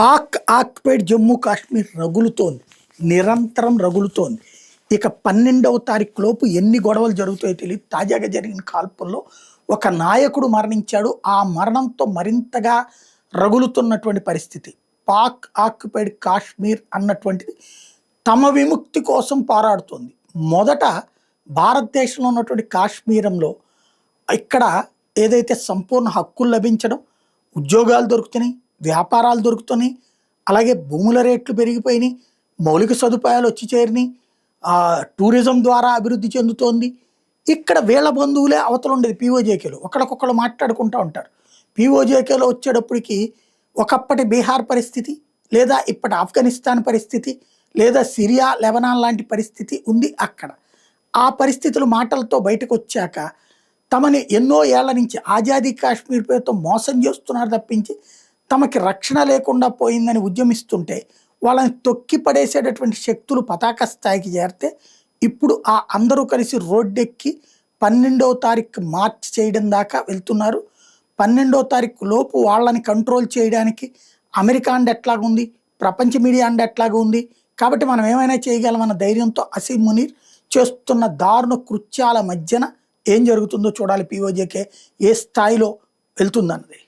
Pak occupied Jammu Kashmir రగులుతోంది. నిరంతరం రగులుతోంది. ఇక 12వ తారీఖు లోపు ఎన్ని గొడవలు జరుగుతాయో తెలియదు. తాజాగా జరిగిన కాల్పుల్లో ఒక నాయకుడు మరణించాడు. ఆ మరణంతో మరింతగా రగులుతున్నటువంటి పరిస్థితి. పాక్ ఆక్యుపైడ్ కాశ్మీర్ అన్నటువంటిది తమ విముక్తి కోసం పోరాడుతోంది. మొదట భారతదేశంలో ఉన్నటువంటి కాశ్మీరంలో ఇక్కడ ఏదైతే సంపూర్ణ హక్కులు లభించడం, ఉద్యోగాలు దొరుకుతున్నాయి, వ్యాపారాలు దొరుకుతున్నాయి, అలాగే భూముల రేట్లు పెరిగిపోయినాయి, మౌలిక సదుపాయాలు వచ్చి చేరినాయి, టూరిజం ద్వారా అభివృద్ధి చెందుతోంది. ఇక్కడ వీళ్ళ బంధువులే అవతల ఉండేది పీఓజేకేలో ఒకరికొకరు మాట్లాడుకుంటూ ఉంటారు. పీఓజేకేలో వచ్చేటప్పటికి ఒకప్పటి బీహార్ పరిస్థితి, లేదా ఇప్పటి ఆఫ్ఘనిస్తాన్ పరిస్థితి, లేదా సిరియా లెబనాన్ లాంటి పరిస్థితి ఉంది అక్కడ. ఆ పరిస్థితులు మాటలతో బయటకు వచ్చాక తమని ఎన్నో ఏళ్ల నుంచి ఆజాదీ కాశ్మీర్ పేరుతో మోసం చేస్తున్నారు తప్పించి తమకి రక్షణ లేకుండా పోయిందని ఉద్యమిస్తుంటే వాళ్ళని తొక్కి పడేసేటటువంటి శక్తులు పతాక స్థాయికి చేరితే ఇప్పుడు ఆ అందరూ కలిసి రోడ్డెక్కి 12వ తారీఖు మార్చ్ చేయడం దాకా వెళ్తున్నారు. 12వ తారీఖు లోపు వాళ్ళని కంట్రోల్ చేయడానికి అమెరికా అండ ఎట్లాగుంది, ప్రపంచ మీడియా అండ ఎట్లాగా ఉంది, కాబట్టి మనం ఏమైనా చేయగలమన్న ధైర్యంతో అసీం మునీర్ చేస్తున్న దారుణ కృత్యాల మధ్యన ఏం జరుగుతుందో చూడాలి. పీఓజేకే ఏ స్థాయిలో వెళ్తుందన్నది.